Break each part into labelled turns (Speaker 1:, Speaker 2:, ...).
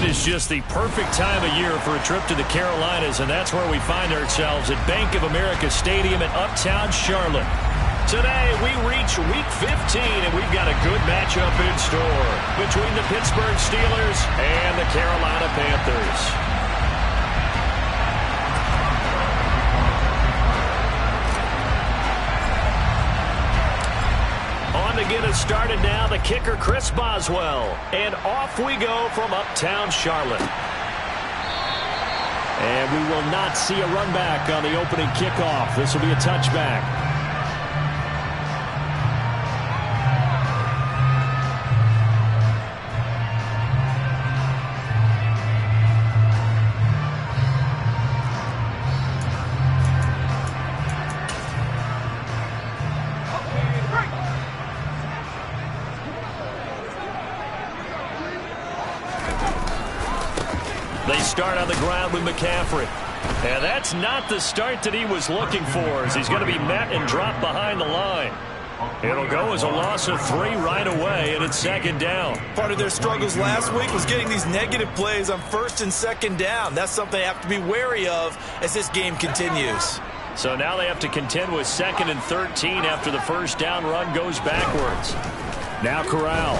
Speaker 1: It is just the perfect time of year for a trip to the Carolinas, and that's where we find ourselves at Bank of America Stadium in Uptown Charlotte. Today, we reach Week 15, and we've got a good matchup in store between the Pittsburgh Steelers and the Carolina Panthers. To get us started now, the kicker Chris Boswell, and off we go from Uptown Charlotte. And we will not see a run back on the opening kickoff. This will be a touchback. They start on the ground with McCaffrey. And that's not the start that he was looking for, as he's going to be met and dropped behind the line. It'll go as a loss of 3 right away, and it's second down.
Speaker 2: Part of their struggles last week was getting these negative plays on first and second down. That's something they have to be wary of as this game continues.
Speaker 1: So now they have to contend with 2nd and 13 after the first down run goes backwards. Now Corral.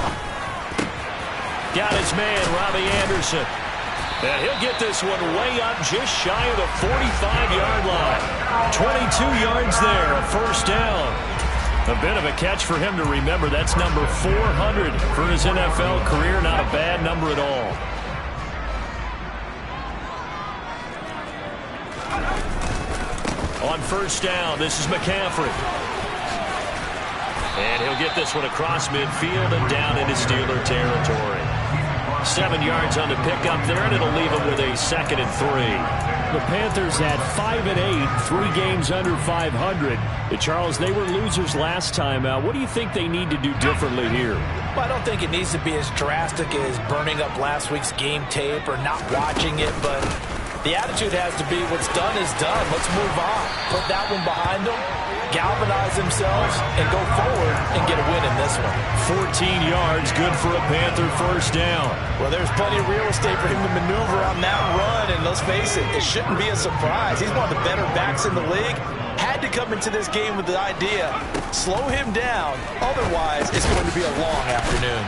Speaker 1: Got his man, Robbie Anderson. And he'll get this one way up just shy of the 45-yard line. 22 yards there, a first down. A bit of a catch for him to remember. That's number 400 for his NFL career. Not a bad number at all. On first down, this is McCaffrey. And he'll get this one across midfield and down into Steeler territory. 7 yards on the pickup there, and it'll leave him with a 2nd and 3.
Speaker 3: The Panthers at 5-8, 3 games under 500. Charles, they were losers last time out. What do you think they need to do differently here?
Speaker 2: Well, I don't think it needs to be as drastic as burning up last week's game tape or not watching it, but the attitude has to be what's done is done. Let's move on. Put that one behind them, galvanize themselves, and go forward and get a win in this one.
Speaker 1: 14 yards, good for a Panther first down.
Speaker 2: Well, there's plenty of real estate for him to maneuver on that run, and let's face it, it shouldn't be a surprise. He's one of the better backs in the league. Had to come into this game with the idea, slow him down, otherwise it's going to be a long afternoon.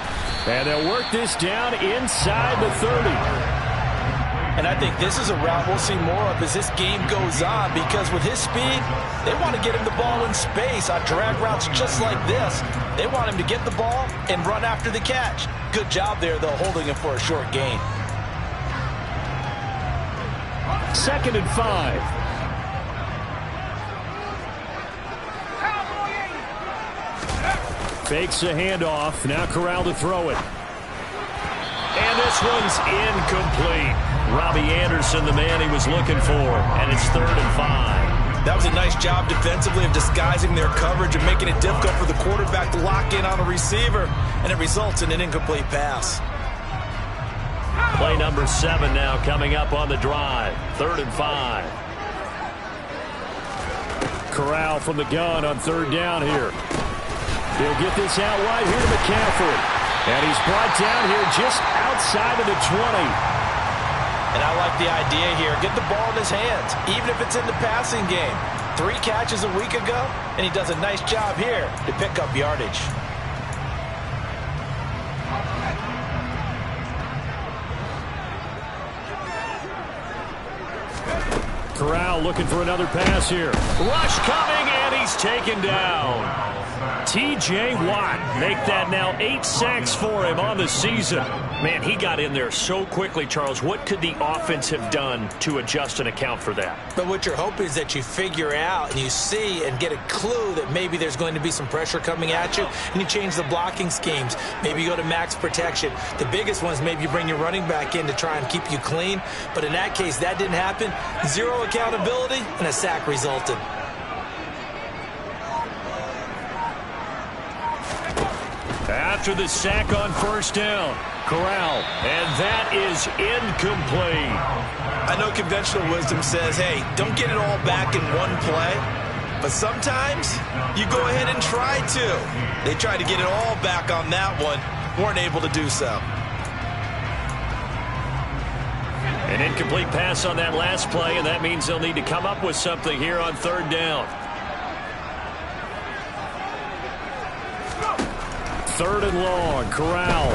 Speaker 1: And they'll work this down inside the 30.
Speaker 2: And I think this is a route we'll see more of as this game goes on, because with his speed, they want to get him the ball in space on drag routes just like this. They want him to get the ball and run after the catch. Good job there, though, holding him for a short gain.
Speaker 1: 2nd and 5. Fakes a handoff. Now Corral to throw it. And this one's incomplete. Robbie Anderson, the man he was looking for. And it's 3rd and 5.
Speaker 2: That was a nice job defensively of disguising their coverage and making it difficult for the quarterback to lock in on a receiver. And it results in an incomplete pass.
Speaker 1: Play number 7 now coming up on the drive. 3rd and 5. Corral from the gun on 3rd down here. He'll get this out wide here to McCaffrey. And he's brought down here just outside of the 20.
Speaker 2: And I like the idea here. Get the ball in his hands, even if it's in the passing game. 3 catches a week ago, and he does a nice job here to pick up yardage.
Speaker 1: Corral looking for another pass here. Rush coming, and he's taken down. T.J. Watt make that now 8 sacks for him on the season. Man, he got in there so quickly, Charles. What could the offense have done to adjust and account for that?
Speaker 2: But what you're hoping is that you figure out and you see and get a clue that maybe there's going to be some pressure coming at you, and you change the blocking schemes. Maybe you go to max protection. The biggest one is maybe you bring your running back in to try and keep you clean. But in that case, that didn't happen. 0 accountability, and a sack resulted.
Speaker 1: After the sack on first down, Corral, and that is incomplete.
Speaker 2: I know conventional wisdom says, hey, don't get it all back in one play. But sometimes you go ahead and try to. They tried to get it all back on that one, weren't able to do so.
Speaker 1: An incomplete pass on that last play, and that means they'll need to come up with something here on third down. Third and long, Corral.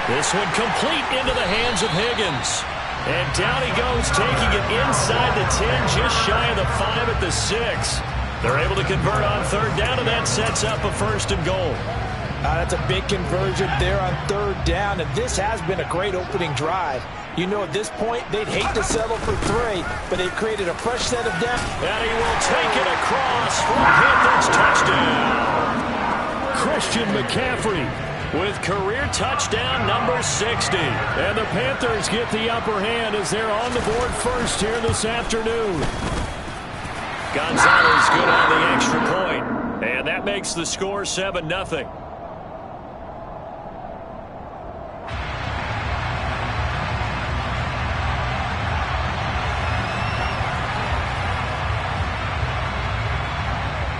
Speaker 1: This one complete into the hands of Higgins. And down he goes, taking it inside the 10, just shy of the 5 at the 6. They're able to convert on third down, and that sets up a first and goal.
Speaker 2: That's a big conversion there on third down, and this has been a great opening drive. You know, at this point, they'd hate to settle for 3, but they've created a fresh set of depth.
Speaker 1: And he will take it across for a Panthers touchdown. Christian McCaffrey with career touchdown number 60. And the Panthers get the upper hand as they're on the board first here this afternoon. Gonzalez good on the extra point. And that makes the score 7-0.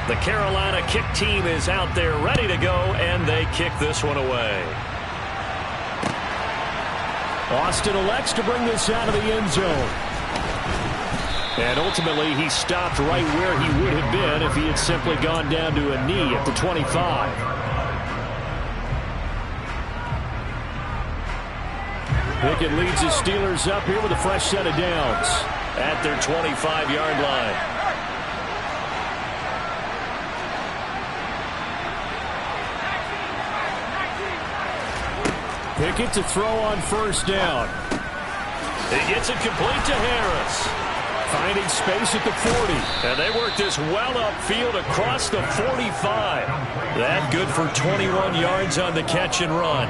Speaker 1: The Carolina kick team is out there ready to go, and they kick this one away.
Speaker 3: Austin elects to bring this out of the end zone. And ultimately, he stopped right where he would have been if he had simply gone down to a knee at the 25. Pickett leads his Steelers up here with a fresh set of downs
Speaker 1: at their 25-yard line.
Speaker 3: Pickett to throw on first down.
Speaker 1: He gets it complete to Harris.
Speaker 3: Finding space at the 40.
Speaker 1: And they work this well upfield across the 45. That good for 21 yards on the catch and run.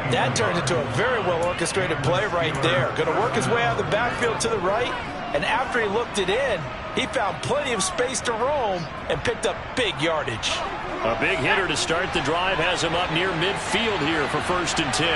Speaker 2: That turned into a very well-orchestrated play right there. Going to work his way out of the backfield to the right. And after he looked it in, he found plenty of space to roam and picked up big yardage.
Speaker 1: A big hitter to start the drive has him up near midfield here for 1st and 10.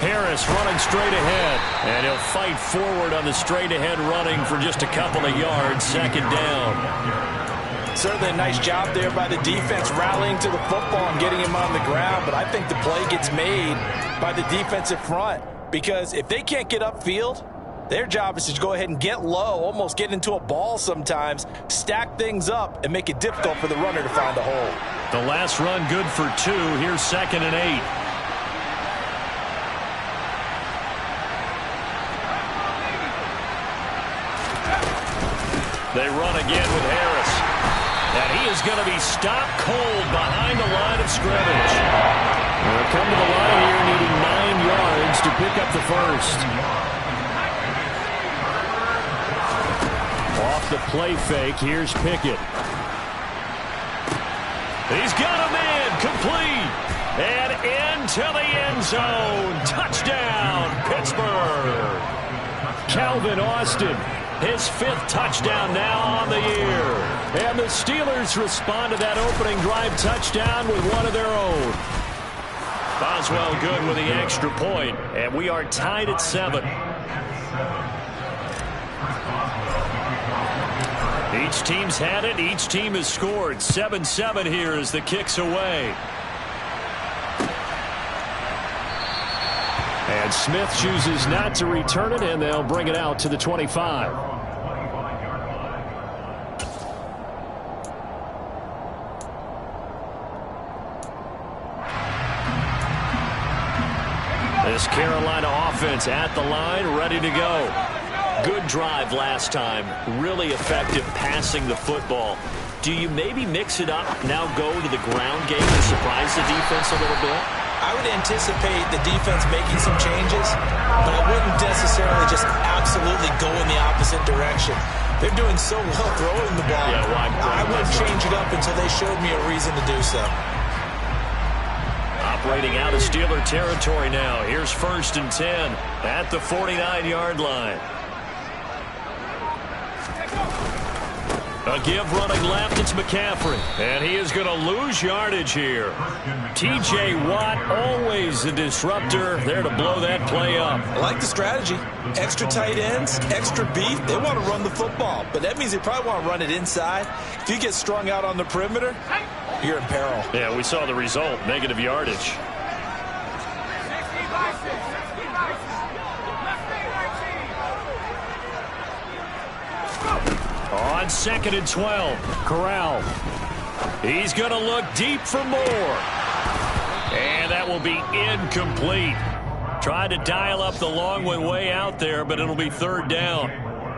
Speaker 1: Harris running straight ahead. And he'll fight forward on the straight ahead running for just a couple of yards. 2nd down.
Speaker 2: Certainly a nice job there by the defense rallying to the football and getting him on the ground. But I think the play gets made by the defensive front. Because if they can't get upfield, their job is to go ahead and get low, almost get into a ball sometimes, stack things up, and make it difficult for the runner to find a hole.
Speaker 1: The last run good for 2. Here's 2nd and 8. They run again with Harris. And he is going to be stopped cold behind the line of scrimmage.
Speaker 3: They'll come to the line here needing 9 yards to pick up the first. Off the play fake, here's Pickett.
Speaker 1: He's got a man, complete. And into the end zone. Touchdown, Pittsburgh.
Speaker 3: Calvin Austin.
Speaker 1: His 5th touchdown now on the year.
Speaker 3: And the Steelers respond to that opening drive touchdown with one of their own.
Speaker 1: Boswell good with the extra point, and we are tied at 7. Each team's had it. Each team has scored. 7-7 here as the kick's away.
Speaker 3: And Smith chooses not to return it, and they'll bring it out to the 25.
Speaker 1: This Carolina offense at the line, ready to go. Good drive last time. Really effective passing the football. Do you maybe mix it up, now go to the ground game to surprise the defense a little bit?
Speaker 2: I would anticipate the defense making some changes, but I wouldn't necessarily just absolutely go in the opposite direction. They're doing so well throwing the ball.
Speaker 1: Yeah, well,
Speaker 2: I wouldn't change it up until they showed me a reason to do so.
Speaker 1: Operating out of Steeler territory now. Here's 1st and 10 at the 49-yard line. A give running left, it's McCaffrey. And he is going to lose yardage here. T.J. Watt, always a disruptor, there to blow that play up.
Speaker 2: I like the strategy. Extra tight ends, extra beef. They want to run the football, but that means they probably want to run it inside. If you get strung out on the perimeter, you're in peril.
Speaker 1: Yeah, we saw the result, negative yardage. On 2nd and 12, Corral. He's going to look deep for more. And that will be incomplete. Tried to dial up the long one way out there, but it'll be 3rd down.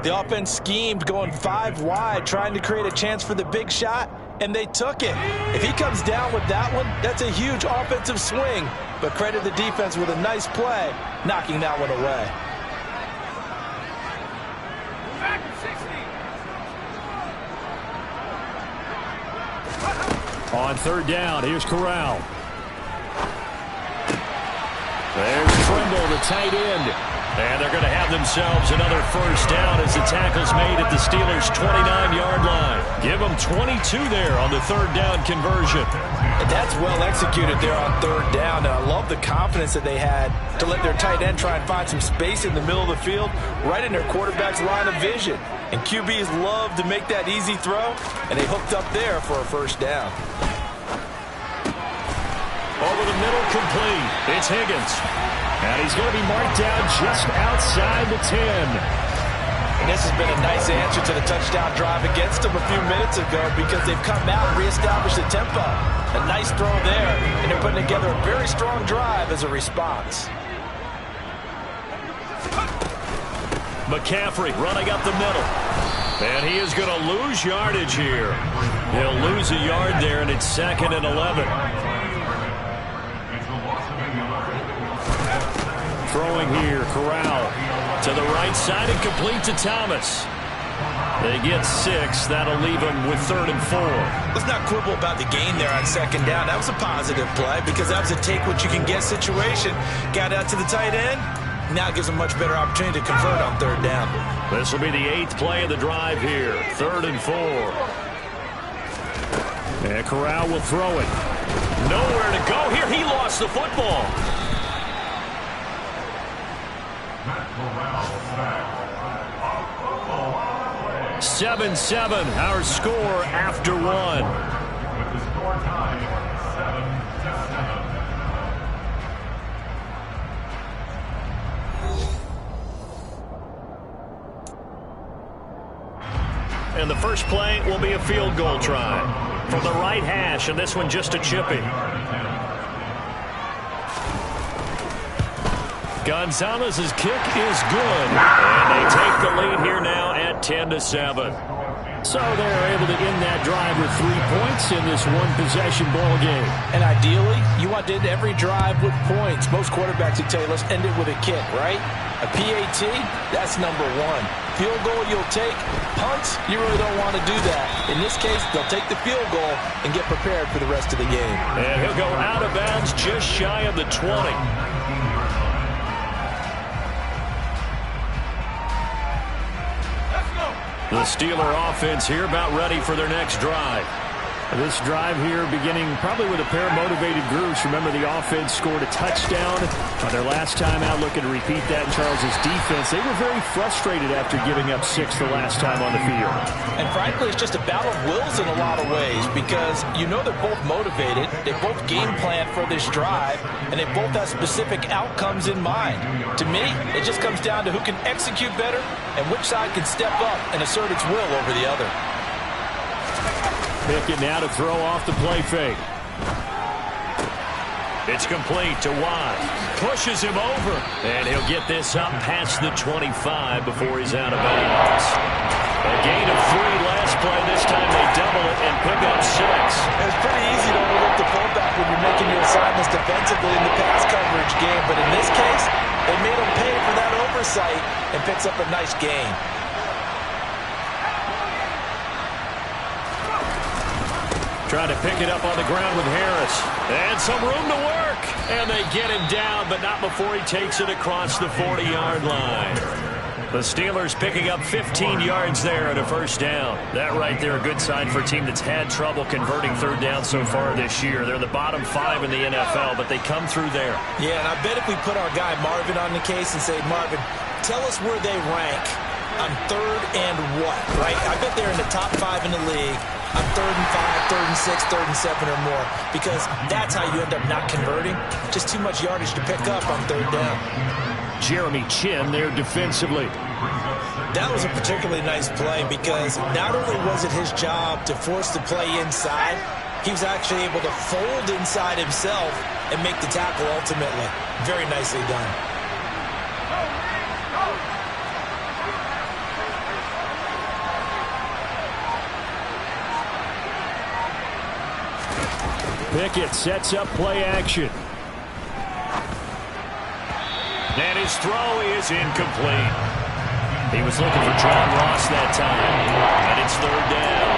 Speaker 2: The offense schemed going 5 wide, trying to create a chance for the big shot, and they took it. If he comes down with that one, that's a huge offensive swing. But credit the defense with a nice play, knocking that one away.
Speaker 3: On 3rd down, here's Corral. There's Trimble, the tight end.
Speaker 1: And they're going to have themselves another 1st down as the tackle's made at the Steelers' 29-yard line. Give them 22 there on the 3rd down conversion.
Speaker 2: And that's well executed there on 3rd down. And I love the confidence that they had to let their tight end try and find some space in the middle of the field, right in their quarterback's line of vision. And QBs love to make that easy throw, and they hooked up there for a 1st down.
Speaker 1: Over the middle, complete. It's Higgins.
Speaker 3: And he's going to be marked down just outside the 10.
Speaker 2: And this has been a nice answer to the touchdown drive against them a few minutes ago because they've come out and reestablished the tempo. A nice throw there, and they're putting together a very strong drive as a response.
Speaker 1: McCaffrey running up the middle. And he is going to lose yardage here. He'll lose a yard there, and it's 2nd and 11. Throwing here, Corral to the right side and complete to Thomas. They get 6. That'll leave them with 3rd and 4.
Speaker 2: Let's not quibble about the gain there on 2nd down. That was a positive play because that was a take-what-you-can-get situation. Got out to the tight end. Now it gives them much better opportunity to convert on 3rd down.
Speaker 1: This will be the 8th play of the drive here. 3rd and 4. And Corral will throw it. Nowhere to go here. He lost the football. 7-7, our score after 1.
Speaker 4: With the score time 7-7.
Speaker 1: And the first play will be a field goal try from the right hash, and this one just a chippy. Gonzalez's kick is good, and they take the lead here now at 10-7.
Speaker 3: So they're able to end that drive with 3 points in this one-possession ball game.
Speaker 2: And ideally, you want to end every drive with points. Most quarterbacks would tell you, let's end it with a kick, right? A PAT, that's number 1. Field goal you'll take. Punts, you really don't want to do that. In this case, they'll take the field goal and get prepared for the rest of the game.
Speaker 1: And he'll go out of bounds just shy of the 20. The Steeler offense here about ready for their next drive.
Speaker 3: This drive here beginning probably with a pair of motivated groups. Remember, the offense scored a touchdown on their last time out, looking to repeat that in Charles's defense. They were very frustrated after giving up 6 the last time on the field.
Speaker 2: And frankly, it's just a battle of wills in a lot of ways because you know they're both motivated, they both game plan for this drive, and they both have specific outcomes in mind. To me, it just comes down to who can execute better and which side can step up and assert its will over the other.
Speaker 3: Pickett now to throw off the play fake.
Speaker 1: It's complete to Watt. Pushes him over. And he'll get this up past the 25 before he's out of bounds. A gain of 3 last play. This time they double it and pick up 6.
Speaker 2: It's pretty easy to overlook the fullback when you're making your assignments defensively in the pass coverage game. But in this case, they made him pay for that oversight and picks up a nice gain.
Speaker 1: Trying to pick it up on the ground with Harris. And some room to work. And they get him down, but not before he takes it across the 40-yard line. The Steelers picking up 15 yards there and a first down. That right there, a good sign for a team that's had trouble converting third down so far this year. They're the bottom 5 in the NFL, but they come through there.
Speaker 2: Yeah, and I bet if we put our guy Marvin on the case and say, Marvin, tell us where they rank on 3rd and what, right? I bet they're in the top 5 in the league on 3rd and 5, 3rd and 6, 3rd and 7 or more, because that's how you end up not converting. Just too much yardage to pick up on 3rd down.
Speaker 3: Jeremy Chin there defensively.
Speaker 2: That was a particularly nice play because not only was it his job to force the play inside, he was actually able to fold inside himself and make the tackle ultimately. Very nicely done.
Speaker 3: Pickett sets up play action.
Speaker 1: And his throw is incomplete. He was looking for John Ross that time. And it's third down.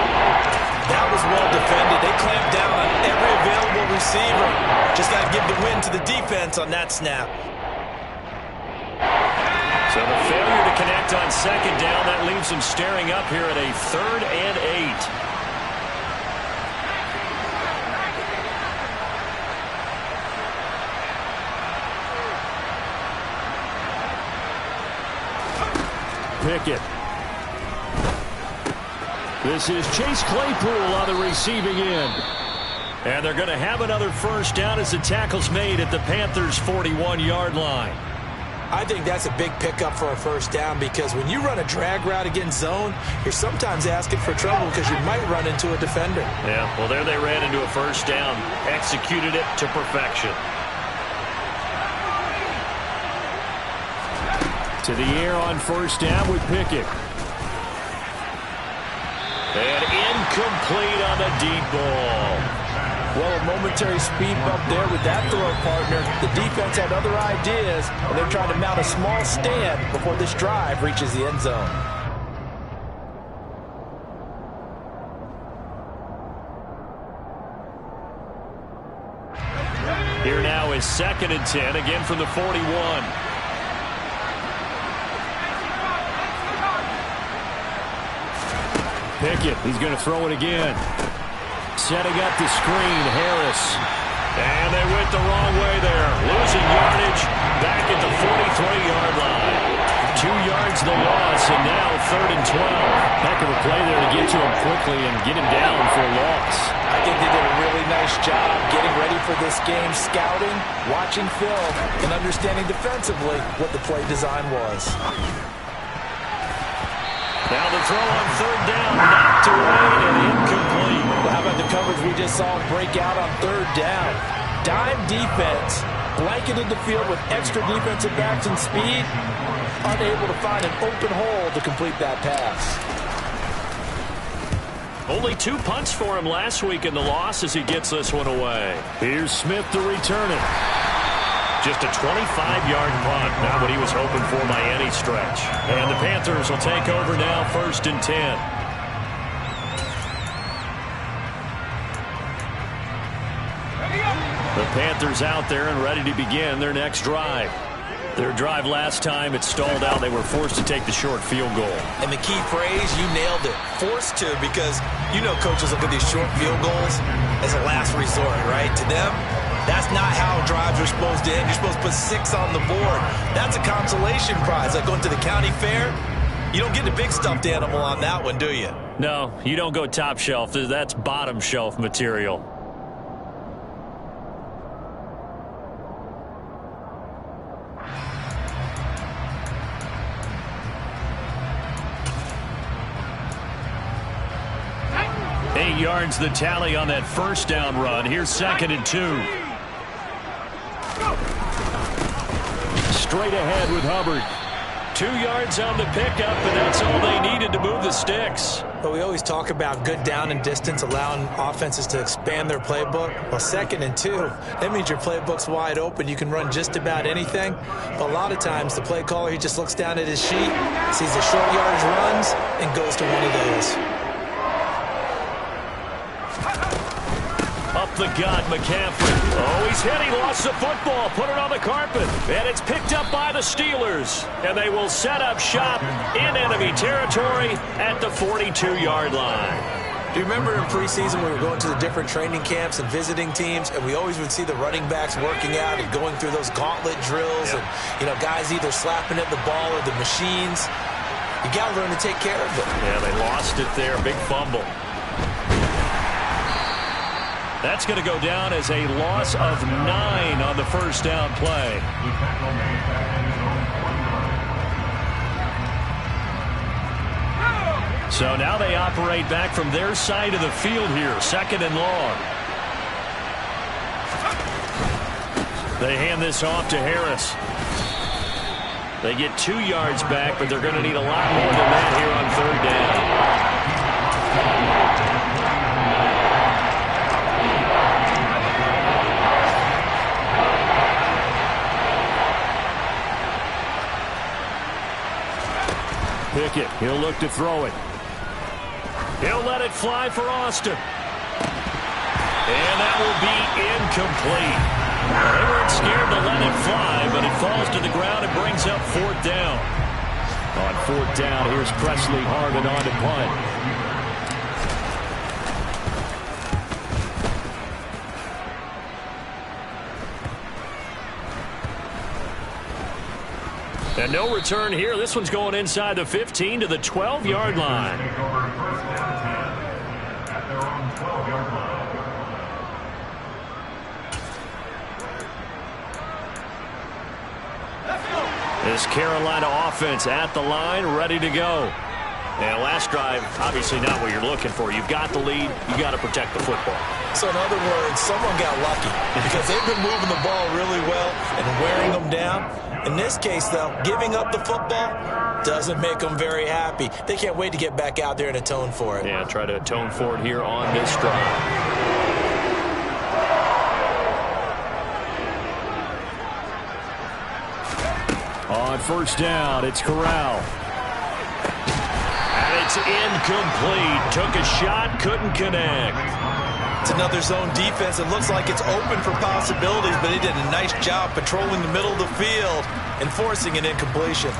Speaker 2: That was well defended. They clamped down on every available receiver. Just got to give the win to the defense on that snap.
Speaker 1: So the failure to connect on second down, that leaves them staring up here at a 3rd and 8.
Speaker 3: Pickett. This is Chase Claypool on the receiving end.
Speaker 1: And they're going to have another first down as the tackle's made at the Panthers' 41-yard line.
Speaker 2: I think that's a big pickup for a first down because when you run a drag route against zone, you're sometimes asking for trouble because you might run into a defender.
Speaker 1: Yeah, well, there they ran into a first down. Executed it to perfection.
Speaker 3: To the air on first down with Pickett.
Speaker 1: And incomplete on the deep ball.
Speaker 5: Well, a momentary speed bump there with that throw, partner. The defense had other ideas, and they're trying to mount a small stand before this drive reaches the end zone.
Speaker 1: Here now is 2nd and 10, again from the 41.
Speaker 3: Pickett, he's going to throw it again. Setting up the screen, Harris.
Speaker 1: And they went the wrong way there. Losing yardage back at the 43-yard line. 2 yards the loss, and now 3rd and 12.
Speaker 3: Heck of a play there to get to him quickly and get him down for a loss.
Speaker 5: I think they did a really nice job getting ready for this game, scouting, watching film, and understanding defensively what the play design was.
Speaker 1: Now the throw on 3rd down, knocked away and incomplete.
Speaker 5: Well, how about the coverage we just saw break out on 3rd down? Dime defense, blanketed the field with extra defensive backs and speed, unable to find an open hole to complete that pass.
Speaker 1: Only 2 punts for him last week in the loss as he gets this one away.
Speaker 3: Here's Smith to return it.
Speaker 1: Just a 25-yard punt, not what he was hoping for by any stretch. And the Panthers will take over now, 1st and 10. The Panthers out there and ready to begin their next drive. Their drive last time, it stalled out. They were forced to take the short field goal.
Speaker 2: And the key phrase, you nailed it, forced to, because you know coaches look at these short field goals as a last resort, right? To them, that's not how drives are supposed to end. You're supposed to put 6 on the board. That's a consolation prize. Like going to the county fair, you don't get the big stuffed animal on that one, do you?
Speaker 1: No, you don't go top shelf. That's bottom shelf material. Yards the tally on that first down run. Here's 2nd and 2.
Speaker 3: Straight ahead with Hubbard.
Speaker 1: 2 yards on the pickup, and that's all they needed to move the sticks.
Speaker 2: But we always talk about good down and distance, allowing offenses to expand their playbook. Well, 2nd and 2, that means your playbook's wide open. You can run just about anything. But a lot of times, the play caller, he just looks down at his sheet, sees the short yardage runs, and goes to one of those.
Speaker 1: Up the gut, McCaffrey. Oh, he's hit. He lost the football. Put it on the carpet. And it's picked up by the Steelers. And they will set up shop in enemy territory at the 42-yard line.
Speaker 2: Do you remember in preseason we were going to the different training camps and visiting teams, and we always would see the running backs working out and going through those gauntlet drills, and, you know, guys either slapping at the ball or the machines. You got to learn to take care of it.
Speaker 1: Yeah, they lost it there. Big fumble. That's going to go down as a loss of 9 on the first down play. So now they operate back from their side of the field here, 2nd and long. They hand this off to Harris. They get 2 yards back, but they're going to need a lot more than that here on 3rd down. Pickett, he'll look to throw it. He'll let it fly for Austin. And that will be incomplete. They weren't scared to let it fly, but it falls to the ground and brings up 4th down. On 4th down, here's Presley Harvin on to punt. And no return here. This one's going inside the 15 to the 12-yard line. This Carolina offense at the line, ready to go. And last drive, obviously not what you're looking for. You've got the lead. You got to protect the football.
Speaker 2: So in other words, someone got lucky because they've been moving the ball really well and wearing them down. In this case, though, giving up the football doesn't make them very happy. They can't wait to get back out there and atone for it.
Speaker 1: Yeah, try to atone for it here on this drive. On 1st down, it's Corral. And it's incomplete. Took a shot, couldn't connect.
Speaker 2: It's another zone defense. It looks like it's open for possibilities, but they did a nice job patrolling the middle of the field and forcing an incompletion.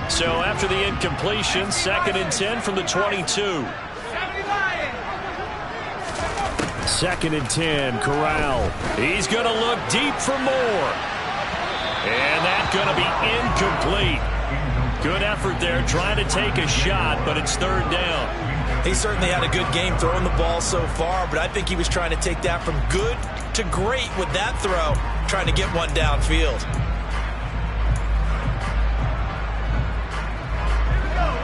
Speaker 1: So after the incompletion, 2nd and 10 from the 22. 2nd and 10, Corral. He's going to look deep for more. And that's going to be incomplete. Good effort there, trying to take a shot, but it's 3rd down.
Speaker 2: He certainly had a good game throwing the ball so far, but I think he was trying to take that from good to great with that throw, trying to get one downfield.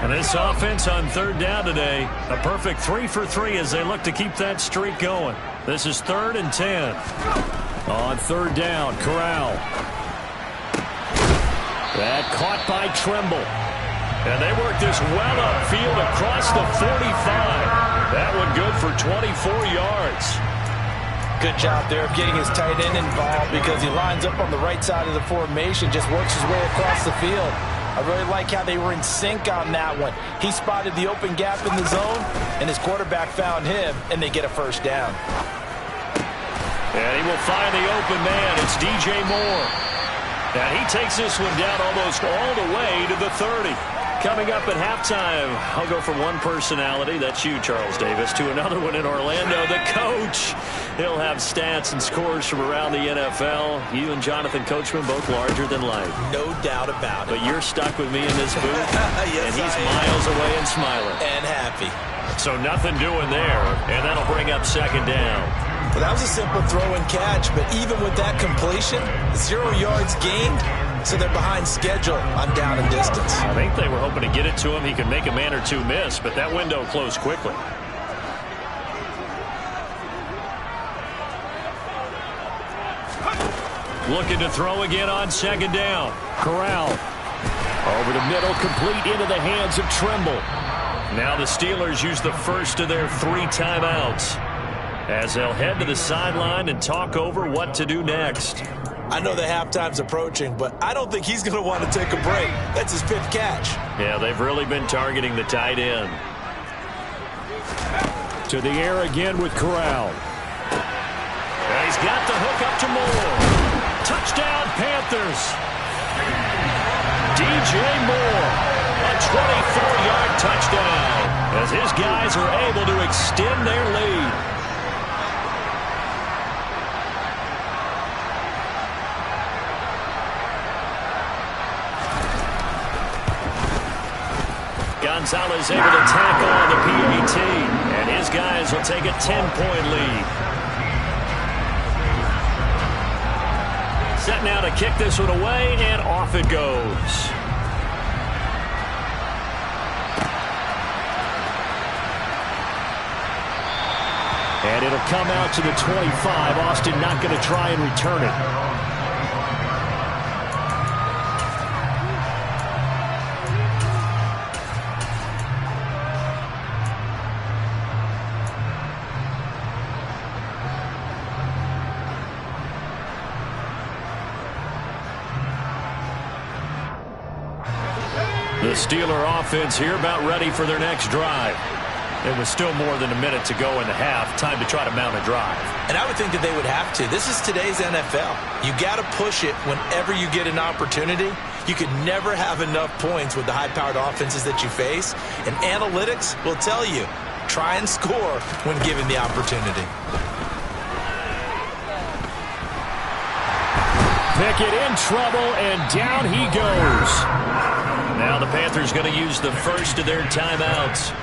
Speaker 1: And this offense on 3rd down today, a perfect 3 for 3 as they look to keep that streak going. This is 3rd and 10. On 3rd down, Corral. That caught by Tremble. And they work this well upfield across the 45. That one good for 24 yards.
Speaker 5: Good job there of getting his tight end involved because he lines up on the right side of the formation, just works his way across the field. I really like how they were in sync on that one. He spotted the open gap in the zone, and his quarterback found him, and they get a 1st down.
Speaker 1: And he will find the open man. It's DJ Moore. And he takes this one down almost all the way to the 30. Coming up at halftime, I'll go from one personality, that's you, Charles Davis, to another one in Orlando, the coach. He'll have stats and scores from around the NFL. You and Jonathan Coachman, both larger than life.
Speaker 2: No doubt about it.
Speaker 1: But you're stuck with me in this booth,
Speaker 2: yes,
Speaker 1: and he's miles away and smiling.
Speaker 2: And happy.
Speaker 1: So nothing doing there, and that'll bring up 2nd down.
Speaker 2: Well, that was a simple throw and catch, but even with that completion, 0 yards gained, so they're behind schedule on down and distance.
Speaker 1: I think they were hoping to get it to him. He could make a man or two miss, but that window closed quickly. Looking to throw again on 2nd down. Corral. Over the middle, complete into the hands of Tremble. Now the Steelers use the first of their 3 timeouts as they'll head to the sideline and talk over what to do next.
Speaker 2: I know that halftime's approaching, but I don't think he's going to want to take a break. That's his 5th catch.
Speaker 1: Yeah, they've really been targeting the tight end. To the air again with Corral. And he's got the hook up to Moore. Touchdown, Panthers. DJ Moore, a 24-yard touchdown as his guys are able to extend their lead. Gonzalez able to tackle on the PAT, and his guys will take a 10-point lead. Set now to kick this one away, and off it goes. And it'll come out to the 25. Austin not going to try and return it. The Steeler offense here about ready for their next drive. It was still more than a minute to go in the half. Time to try to mount a drive.
Speaker 2: And I would think that they would have to. This is today's NFL. You got to push it whenever you get an opportunity. You could never have enough points with the high-powered offenses that you face. And analytics will tell you, try and score when given the opportunity.
Speaker 1: Pickett in trouble, and down he goes. Now the Panthers going to use the first of their timeouts.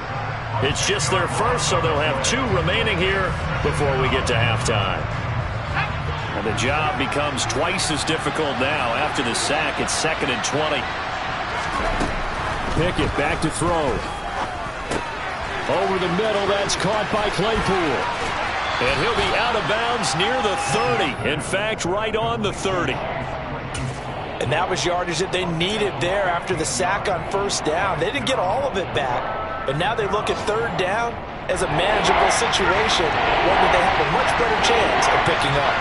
Speaker 1: It's just their first, so they'll have 2 remaining here before we get to halftime. And the job becomes twice as difficult now. After the sack, it's 2nd and 20.
Speaker 3: Pickett back to throw. Over the middle, that's caught by Claypool.
Speaker 1: And he'll be out of bounds near the 30. In fact, right on the 30.
Speaker 5: And that was yardage that they needed there after the sack on first down. They didn't get all of it back, but now they look at third down as a manageable situation, one that they have a much better chance of picking up.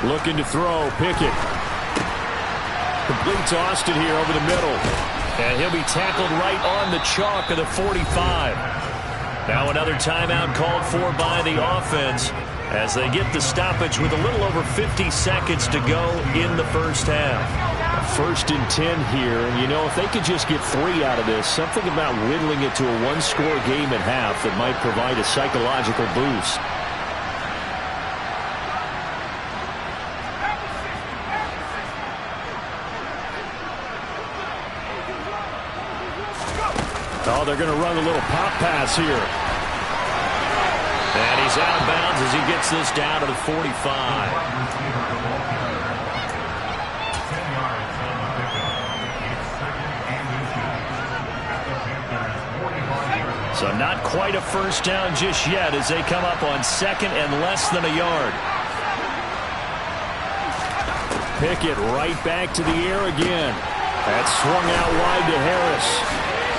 Speaker 3: Looking to throw, Pickett. Complete to Austin here over the middle.
Speaker 1: And he'll be tackled right on the chalk of the 45. Now another timeout called for by the offense as they get the stoppage with a little over 50 seconds to go in the first half.
Speaker 3: 1st and 10 here, and you know, if they could just get 3 out of this, something about whittling it to a 1-score game at half that might provide a psychological boost. Oh, they're going to run a little pop pass here.
Speaker 1: And he's out of bounds as he gets this down to the 45. So not quite a first down just yet as they come up on 2nd and less than a yard.
Speaker 3: Pickett right back to the air again. That's swung out wide to Harris.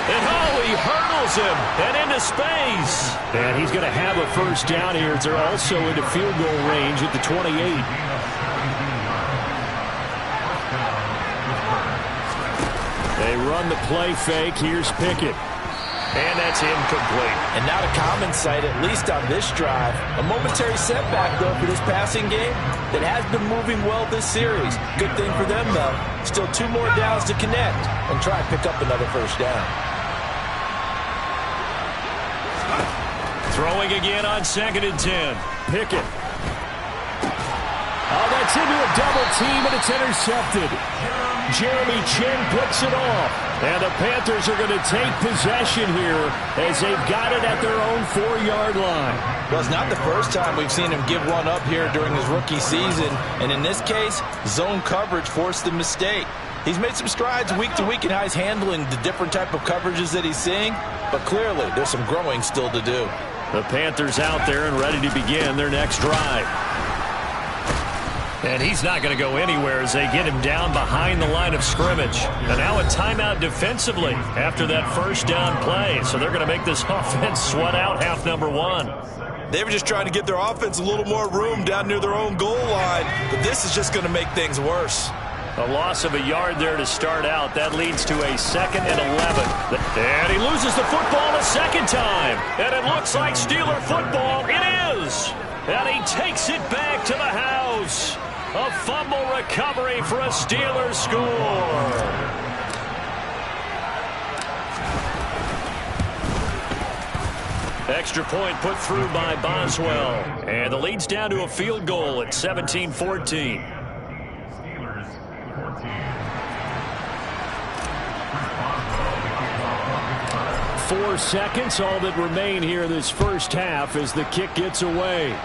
Speaker 1: And he hurdles him and into space.
Speaker 3: And he's going to have a first down here. They're also into field goal range at the 28. They run the play fake. Here's Pickett.
Speaker 1: And that's incomplete.
Speaker 5: And not a common sight, at least on this drive. A momentary setback, though, for this passing game that has been moving well this series. Good thing for them, though. Still 2 more downs to connect and try and pick up another first down.
Speaker 1: Throwing again on 2nd and 10.
Speaker 3: Pickett. Oh, that's into a double team, and it's intercepted. Jeremy Chin picks it off. And the Panthers are going to take possession here as they've got it at their own 4-yard line.
Speaker 5: Well, it's not the first time we've seen him give one up here during his rookie season. And in this case, zone coverage forced the mistake. He's made some strides week to week in how he's handling the different type of coverages that he's seeing. But clearly, there's some growing still to do.
Speaker 1: The Panthers out there and ready to begin their next drive. And he's not going to go anywhere as they get him down behind the line of scrimmage. And now a timeout defensively after that first down play. So they're going to make this offense sweat out half number 1.
Speaker 2: They were just trying to give their offense a little more room down near their own goal line. But this is just going to make things worse.
Speaker 1: A loss of a yard there to start out. That leads to a 2nd and 11. And he loses the football a second time. And it looks like Steeler football. It is. And he takes it back to the house. A fumble recovery for a Steelers score. Extra point put through by Boswell. And the lead's down to a field goal at 17-14.
Speaker 3: 4 seconds, all that remain here this first half as the kick gets away.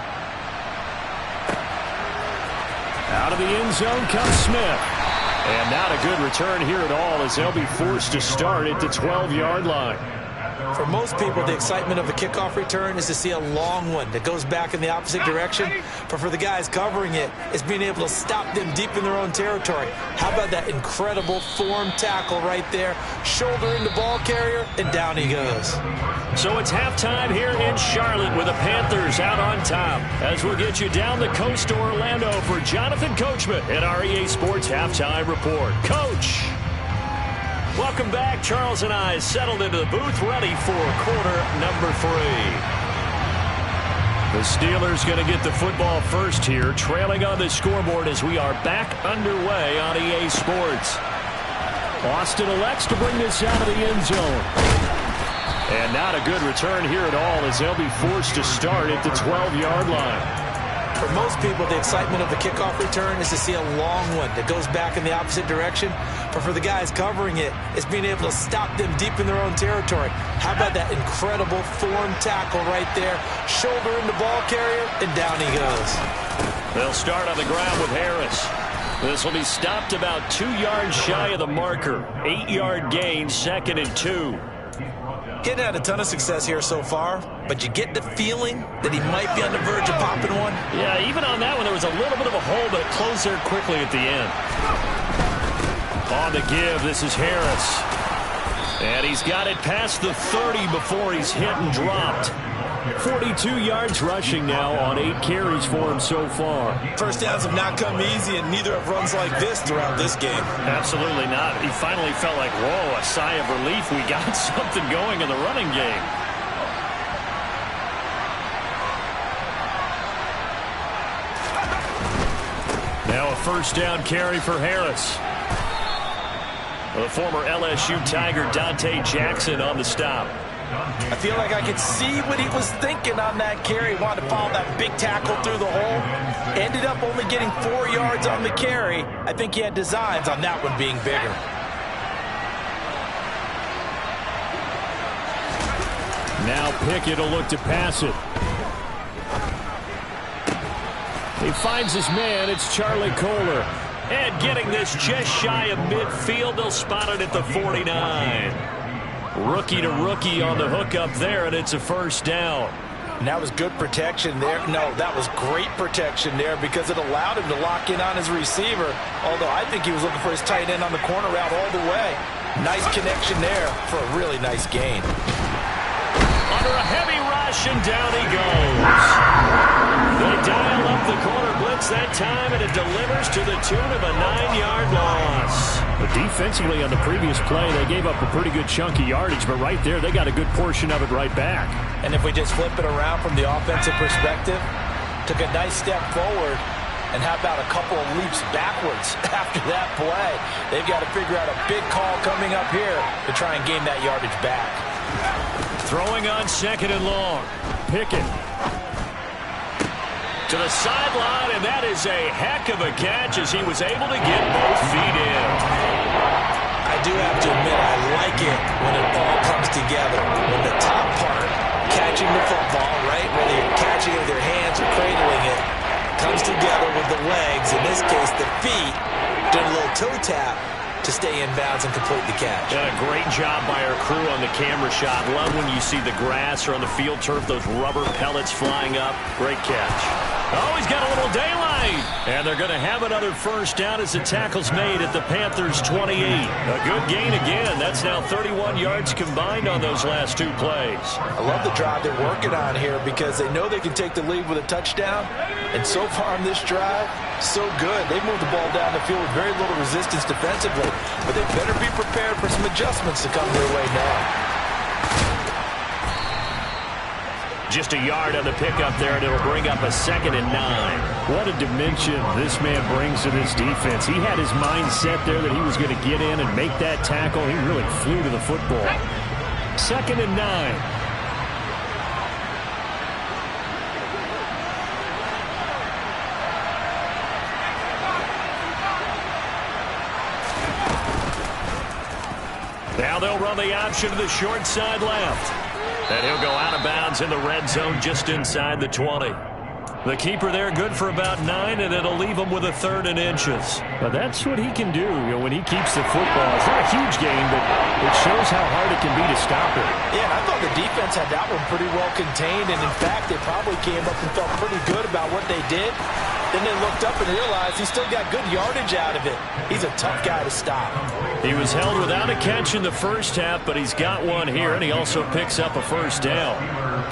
Speaker 3: Out of the end zone comes Smith. And not a good return here at all as they'll be forced to start at the 12-yard line.
Speaker 2: For most people, the excitement of the kickoff return is to see a long one that goes back in the opposite direction. But for the guys covering it, it's being able to stop them deep in their own territory. How about that incredible form tackle right there? Shoulder in the ball carrier, and down he goes.
Speaker 1: So it's halftime here in Charlotte with the Panthers out on top. As we'll get you down the coast to Orlando for Jonathan Coachman at our EA Sports Halftime Report. Coach! Welcome back. Charles and I settled into the booth ready for quarter number 3. The Steelers going to get the football first here, trailing on the scoreboard as we are back underway on EA Sports. Austin elects to bring this out of the end zone. And not a good return here at all as they'll be forced to start at the 12-yard line.
Speaker 2: For most people, the excitement of the kickoff return is to see a long one that goes back in the opposite direction. But for the guys covering it, it's being able to stop them deep in their own territory. How about that incredible form tackle right there? Shoulder in the ball carrier, and down he goes.
Speaker 1: They'll start on the ground with Harris. This will be stopped about 2 yards shy of the marker. 8-yard gain, 2nd and 2.
Speaker 2: He hadn't had a ton of success here so far, but you get the feeling that he might be on the verge of popping one.
Speaker 1: Yeah, even on that one, there was a little bit of a hole, but it closed there quickly at the end. On the give, this is Harris. And he's got it past the 30 before he's hit and dropped.
Speaker 3: 42 yards rushing now on 8 carries for him so far.
Speaker 2: First downs have not come easy, and neither have runs like this throughout this game.
Speaker 1: Absolutely not. He finally felt like, whoa, a sigh of relief. We got something going in the running game. Now a first down carry for Harris. The former LSU Tiger Dante Jackson on the stop.
Speaker 5: I feel like I could see what he was thinking on that carry. Wanted to follow that big tackle through the hole. Ended up only getting 4 yards on the carry. I think he had designs on that one being bigger.
Speaker 3: Now Pickett will look to pass it. He finds his man. It's Charlie Kohler.
Speaker 1: And getting this just shy of midfield, they'll spot it at the 49. Rookie to rookie on the hook up there, and it's a first down.
Speaker 5: And that was good protection there. No, that was great protection there because it allowed him to lock in on his receiver. Although I think he was looking for his tight end on the corner route all the way. Nice connection there for a really nice gain.
Speaker 1: Under a heavy rush, and down he goes. They dial up the corner blitz that time, and it delivers to the tune of a 9-yard loss.
Speaker 3: But defensively on the previous play, they gave up a pretty good chunk of yardage, but right there, they got a good portion of it right back.
Speaker 5: And if we just flip it around from the offensive perspective, took a nice step forward, and how about a couple of leaps backwards after that play? They've got to figure out a big call coming up here to try and gain that yardage back.
Speaker 1: Throwing on 2nd and long. Pickett. To the sideline, and that is a heck of a catch as he was able to get both feet in.
Speaker 2: I do have to admit, I like it when it all comes together. When the top part, catching the football, right, whether you're catching it with your hands or cradling it, comes together with the legs, in this case the feet, doing a little toe tap to stay in bounds and complete the catch.
Speaker 1: A great job by our crew on the camera shot. Love when you see the grass or on the field turf, those rubber pellets flying up. Great catch. Oh, he's got a little daylight. And they're going to have another first down as the tackle's made at the Panthers' 28. A good gain again. That's now 31 yards combined on those last 2 plays.
Speaker 5: I love the drive they're working on here because they know they can take the lead with a touchdown. And so far on this drive, so good. They moved the ball down the field with very little resistance defensively. But they better be prepared for some adjustments to come their way now.
Speaker 1: Just a yard on the pickup there, and it'll bring up a 2nd and 9.
Speaker 3: What a dimension this man brings to this defense. He had his mind set there that he was going to get in and make that tackle. He really flew to the football. 2nd and 9.
Speaker 1: Now they'll run the option to the short side left. And he'll go out of bounds in the red zone just inside the 20. The keeper there good for about 9, and it'll leave him with a 3rd and inches.
Speaker 3: Now that's what he can do, when he keeps the football. It's not a huge gain, but it shows how hard it can be to stop it.
Speaker 5: Yeah, and I thought the defense had that one pretty well contained, and in fact, they probably came up and felt pretty good about what they did. Then they looked up and realized he still got good yardage out of it. He's a tough guy to stop.
Speaker 1: He was held without a catch in the first half, but he's got one here, and he also picks up a 1st down.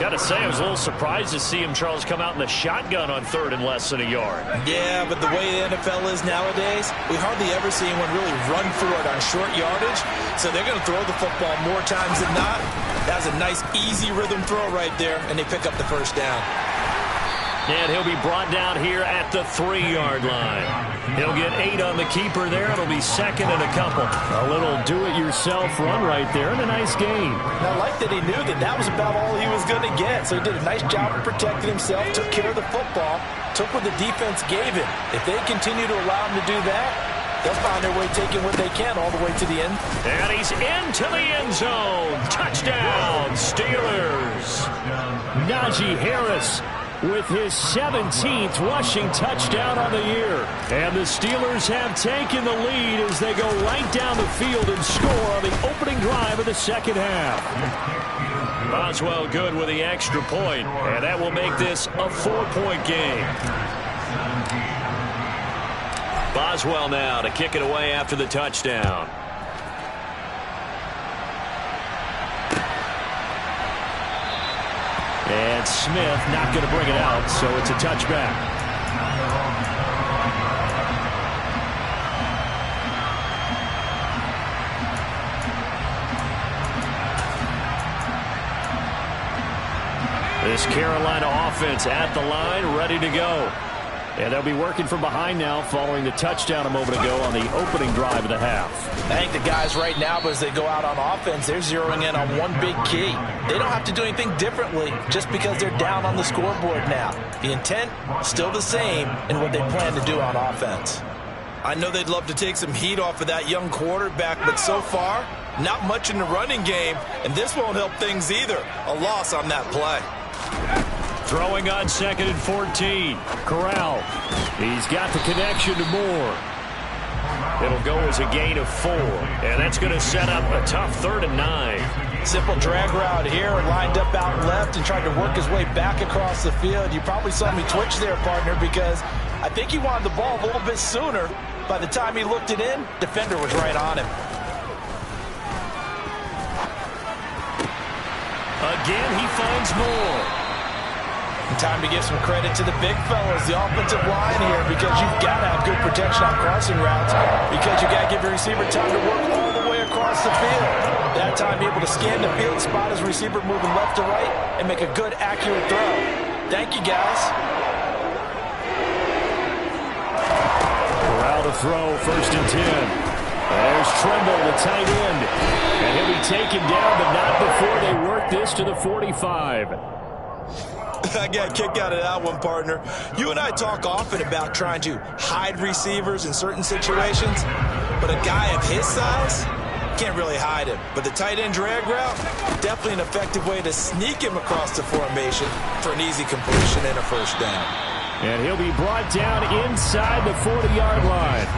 Speaker 1: Got to say, I was a little surprised to see him, Charles, come out in the shotgun on 3rd and less than a yard.
Speaker 5: Yeah, but the way the NFL is nowadays, we hardly ever see anyone really run for it on short yardage, so they're going to throw the football more times than not. That was a nice, easy rhythm throw right there, and they pick up the 1st down.
Speaker 1: And he'll be brought down here at the 3-yard line. He'll get 8 on the keeper there. It'll be 2nd and a couple.
Speaker 3: A little do-it-yourself run right there, and a nice gain.
Speaker 5: And I like that he knew that was about all he was going to get. So he did a nice job of protecting himself, took care of the football, took what the defense gave him. If they continue to allow him to do that, they'll find their way taking what they can all the way to the end.
Speaker 1: And he's into the end zone. Touchdown, Steelers.
Speaker 3: Najee Harris with his 17th rushing touchdown on the year. And the Steelers have taken the lead as they go right down the field and score on the opening drive of the 2nd half.
Speaker 1: Boswell good with the extra point, and that will make this a 4-point game. Boswell now to kick it away after the touchdown.
Speaker 3: And Smith not going to bring it out, so it's a touchback. This Carolina offense at the line, ready to go. And they'll be working from behind now following the touchdown a moment ago on the opening drive of the half.
Speaker 5: I think the guys right now, as they go out on offense, they're zeroing in on one big key. They don't have to do anything differently just because they're down on the scoreboard now. The intent, still the same in what they plan to do on offense. I know they'd love to take some heat off of that young quarterback, but so far, not much in the running game, and this won't help things either. A loss on that play.
Speaker 1: Throwing on 2nd and 14.
Speaker 3: Corral. He's got the connection to Moore.
Speaker 1: It'll go as a gain of 4. And that's going to set up a tough 3rd and 9.
Speaker 5: Simple drag route here, lined up out left and tried to work his way back across the field. You probably saw me twitch there, partner, because I think he wanted the ball a little bit sooner. By the time he looked it in, defender was right on him.
Speaker 1: Again, he finds Moore.
Speaker 5: Time to give some credit to the big fellas, the offensive line here, because you've got to have good protection on crossing routes, because you got to give your receiver time to work all the way across the field. That time, able to scan the field, spot his receiver moving left to right, and make a good, accurate throw. Thank you, guys.
Speaker 3: Corral to throw, 1st and 10. There's Tremble, the tight end. And he'll be taken down, but not before they work this to the 45.
Speaker 5: I got a kick out of that one, partner. You and I talk often about trying to hide receivers in certain situations, but a guy of his size can't really hide him. But the tight end drag route, definitely an effective way to sneak him across the formation for an easy completion and a 1st down.
Speaker 3: And he'll be brought down inside the 40-yard line.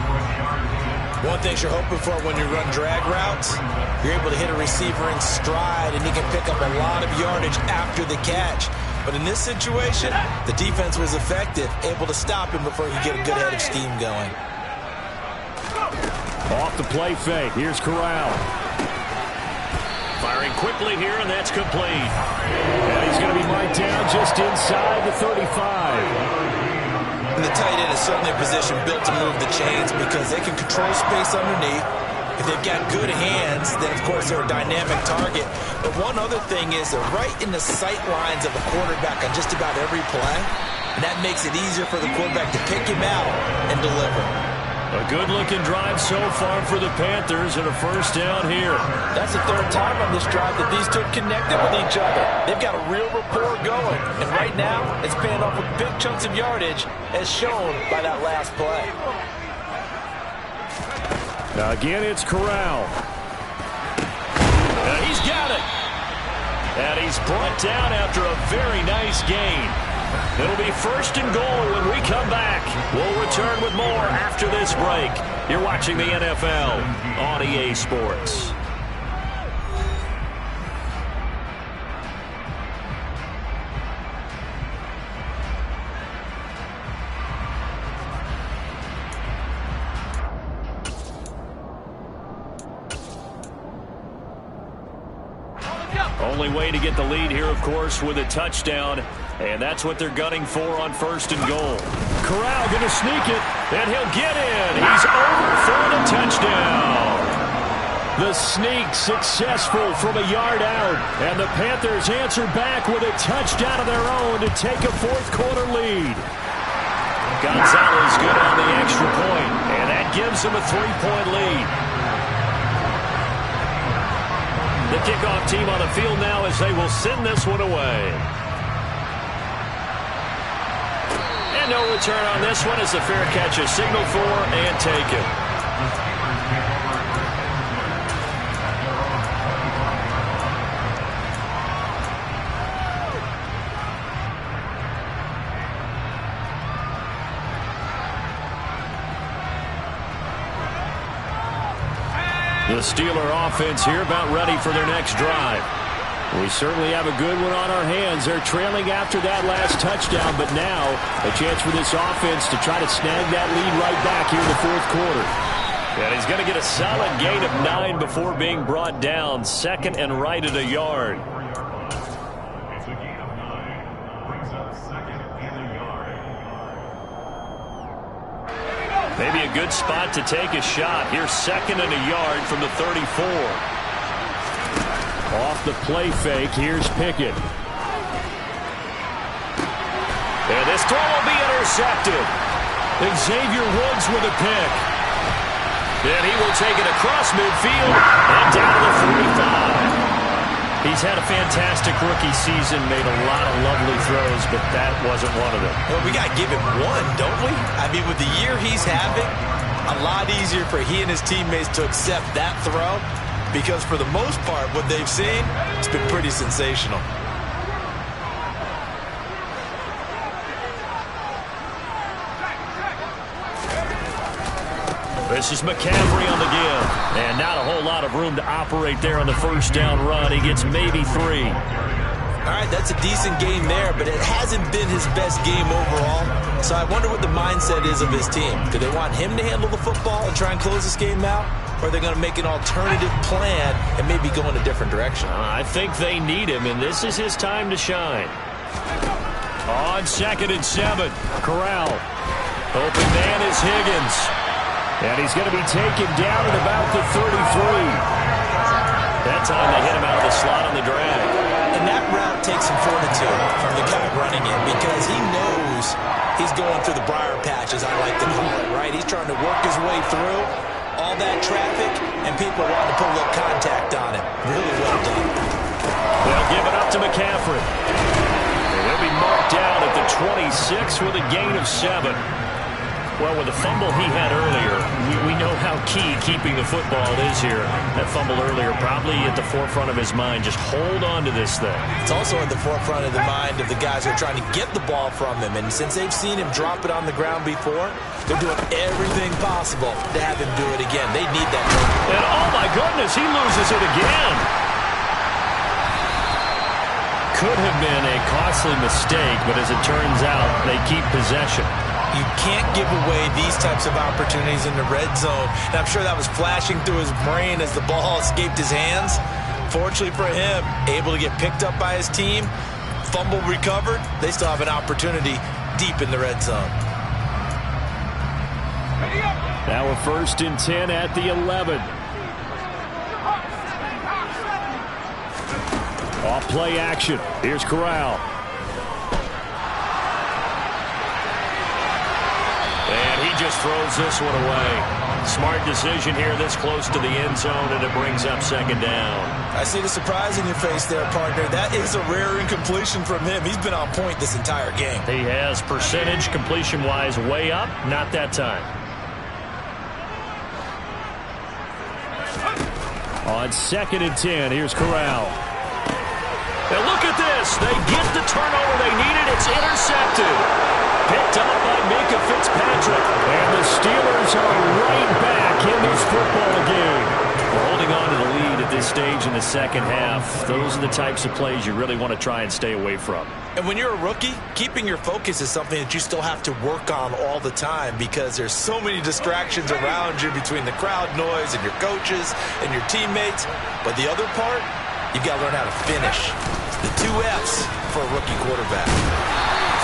Speaker 5: One thing you're hoping for when you run drag routes, you're able to hit a receiver in stride, and he can pick up a lot of yardage after the catch. But in this situation, the defense was effective, able to stop him before he could get a good head of steam going.
Speaker 3: Off the play fake. Here's Corral.
Speaker 1: Firing quickly here, and that's complete.
Speaker 3: And he's going to be marked down just inside the 35.
Speaker 5: And the tight end is certainly a position built to move the chains because they can control space underneath. If they've got good hands, then, of course, they're a dynamic target. But one other thing is they're right in the sight lines of the quarterback on just about every play. And that makes it easier for the quarterback to pick him out and deliver.
Speaker 1: A good-looking drive so far for the Panthers and a 1st down here.
Speaker 5: That's the 3rd time on this drive that these two have connected with each other. They've got a real rapport going. And right now, it's paying off with big chunks of yardage, as shown by that last play.
Speaker 3: Again, it's Corral.
Speaker 1: And he's got it. And he's brought down after a very nice gain. It'll be 1st and goal when we come back. We'll return with more after this break. You're watching the NFL on EA Sports. Only way to get the lead here, of course, with a touchdown. And that's what they're gunning for on 1st and goal. Corral going to sneak it, and he'll get in. He's over for the touchdown. The sneak successful from a yard out. And the Panthers answer back with a touchdown of their own to take a 4th quarter lead. Gonzalez good on the extra point, and that gives them a 3-point lead. The kickoff team on the field now as they will send this one away. And no return on this one as the fair catch is signaled for and taken. The Steeler offense here about ready for their next drive. We certainly have a good one on our hands. They're trailing after that last touchdown, but now a chance for this offense to try to snag that lead right back here in the 4th quarter. And he's going to get a solid gain of 9 before being brought down. 2nd and right at a yard.
Speaker 4: It's a gain of 9. Brings up 2nd and a yard.
Speaker 1: Maybe a good spot to take a shot. Here's 2nd and a yard from the 34.
Speaker 3: Off the play fake, here's Pickett.
Speaker 1: And this throw will be intercepted.
Speaker 3: Xavier Woods with a pick.
Speaker 1: And he will take it across midfield and down to the 45. He's had a fantastic rookie season, made a lot of lovely throws, but that wasn't one of them.
Speaker 2: Well, we got to give him one, don't we? I mean, with the year he's having, a lot easier for he and his teammates to accept that throw because for the most part, what they've seen, it's been pretty sensational.
Speaker 1: This is McCaffrey on the give. And not a whole lot of room to operate there on the 1st down run. He gets maybe 3.
Speaker 2: All right, that's a decent game there, but it hasn't been his best game overall. So I wonder what the mindset is of his team. Do they want him to handle the football and try and close this game out? Or are they going to make an alternative plan and maybe go in a different direction?
Speaker 1: I think they need him, and this is his time to shine. On 2nd and 7, Corral. Open man is Higgins. And he's going to be taken down at about the 33. That time they hit him out of the slot on the drag.
Speaker 2: And that route takes some fortitude from the guy running it because he knows he's going through the briar patch, as I like to call it, right? He's trying to work his way through all that traffic, and people want to put a little contact on it. Really well done.
Speaker 1: They'll give it up to McCaffrey. And he'll be marked down at the 26 with a gain of 7. Well, with the fumble he had earlier, we know how key keeping the football is here. That fumble earlier probably at the forefront of his mind. Just hold on to this thing.
Speaker 2: It's also at the forefront of the mind of the guys who are trying to get the ball from him. And since they've seen him drop it on the ground before, they're doing everything possible to have him do it again. They need that.
Speaker 1: And oh my goodness, he loses it again. Could have been a costly mistake, but as it turns out, they keep possession.
Speaker 2: You can't give away these types of opportunities in the red zone. And I'm sure that was flashing through his brain as the ball escaped his hands. Fortunately for him, able to get picked up by his team, fumble recovered. They still have an opportunity deep in the red zone.
Speaker 3: Now a 1st and 10 at the 11. Off play action. Here's Corral.
Speaker 1: And he just throws this one away. Smart decision here this close to the end zone, and it brings up 2nd down.
Speaker 2: I see the surprise in your face there, partner. That is a rare incompletion from him. He's been on point this entire game.
Speaker 1: He has percentage completion-wise way up. Not that time.
Speaker 3: On 2nd and 10, here's Corral.
Speaker 1: Now look at this. They get the turnover they needed. It's intercepted. Picked up by Minka Fitzpatrick.
Speaker 3: And the Steelers are right back in this football game.
Speaker 1: We're holding on to the lead at this stage in the second half. Those are the types of plays you really want to try and stay away from.
Speaker 2: And when you're a rookie, keeping your focus is something that you still have to work on all the time because there's so many distractions around you between the crowd noise and your coaches and your teammates. But the other part, you've got to learn how to finish. It's the 2 F's for a rookie quarterback.